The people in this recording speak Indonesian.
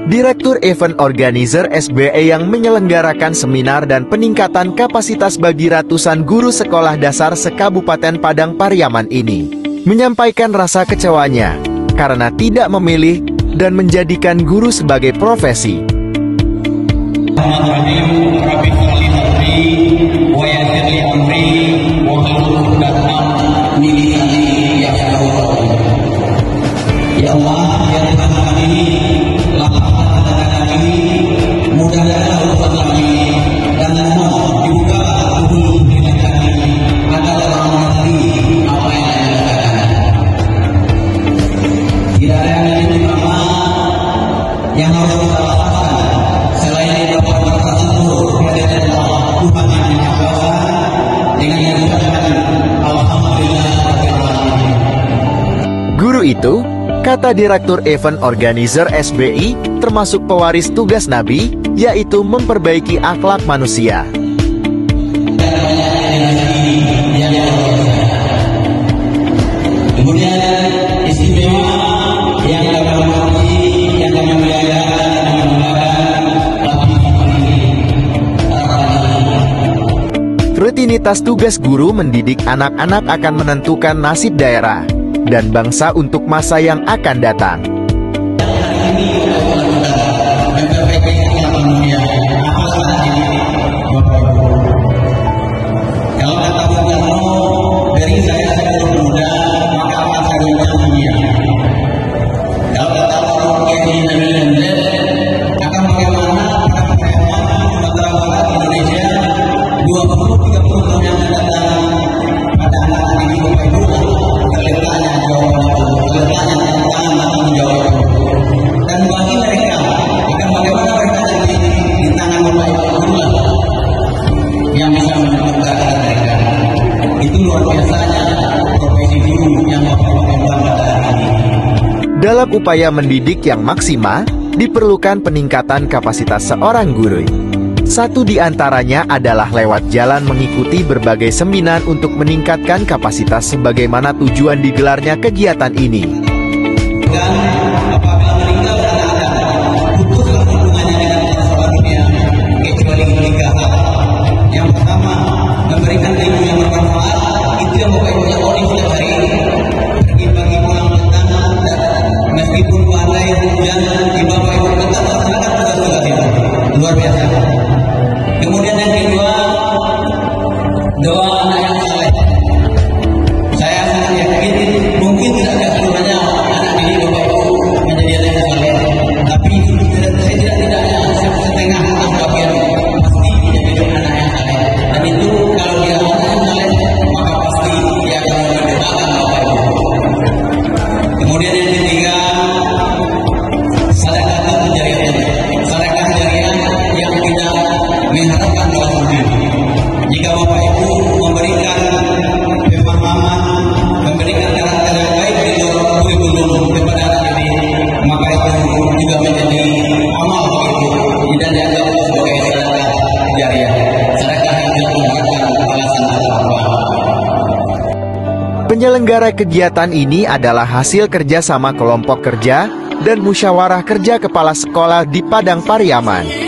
Direktur Event Organizer SBE yang menyelenggarakan seminar dan peningkatan kapasitas bagi ratusan guru sekolah dasar se-Kabupaten Padang Pariaman ini menyampaikan rasa kecewanya karena tidak memilih dan menjadikan guru sebagai profesi. Ya Allah, ya Tuhan kami, lapangkan kami, mudahkanlah urusan kami, dan mohon dibuka dulu pikiran kami, agar orang mengerti apa yang Anda lakukan. Tidak ada yang lain yang harus kita lakukan selain dapat berkata seluruh kehadiran Allah Tuhan yang Maha Kuasa dengan yang dikatakan Alhamdulillah. Guru itu, kata Direktur Event Organizer SBI, termasuk pewaris tugas Nabi, yaitu memperbaiki akhlak manusia. Kemudian istimewa yang kami hormati, yang kami muliakan, yang kami banggakan, Rutinitas tugas guru mendidik anak-anak akan menentukan nasib daerah dan bangsa untuk masa yang akan datang. Kalau kata Bung Karno, dari saya seluruh muda, maka akan saya runyam dunia. Kalau kata Bung Kenny Nabi akan bagaimana perkembangan Sumatera Barat Indonesia 20-30 tahun yang akan datang pada anak-anak ini Bapak Ibu, terletaknya jawaban itu, terletaknya tantangan tanggung jawab itu. Dan bagi mereka akan bagaimana mereka nanti di tangan Bapak Ibu itulah yang bisa menyebabkan mereka. Itu luar biasanya profesi guru yang Bapak Ibu banggakan hari ini. Dalam upaya mendidik yang maksimal, diperlukan peningkatan kapasitas seorang guru. Satu di antaranya adalah lewat jalan mengikuti berbagai seminar untuk meningkatkan kapasitas sebagaimana tujuan digelarnya kegiatan ini. Dan apabila meninggal anak-anak, putuslah hubungannya dengan orang dunia, kecuali 3 hal. Yang pertama, memberikan ilmu yang bermanfaat, itu yang Bapak Ibu lakoni setiap hari. Pergi pagi pulang petang, meskipun badai hujan, di Bapak Ibu tetap laksanakan tugas-tugas itu. Luar biasa. Kemudian yang kedua, doa anak yang saleh. Saya sangat yakin mungkin tidak ada seluruhnya anak didik Bapak Ibu menjadi anak yang saleh, tapi setidak-tidaknya setengah atau bagian pasti menjadi anak yang saleh. Dan itu kalau dia anak yang saleh, maka pasti dia akan mendoakan Bapak Ibu. Kemudian yang ketiga, sedekah jariah. Sedekah jariah yang tidak mengharapkan doa sendiri. Jika Bapak Ibu memberikan pemahaman, memberikan karakter yang baik di luar kurikulum kepada anak ini, maka itu juga menjadi amal Bapak Ibu, tidak dianggap sebagai sedekah jariah, sedekah yang tidak mengharapkan balasan atau apa. Penyelenggara kegiatan ini adalah hasil kerjasama kelompok kerja dan musyawarah kerja kepala sekolah di Padang Pariaman.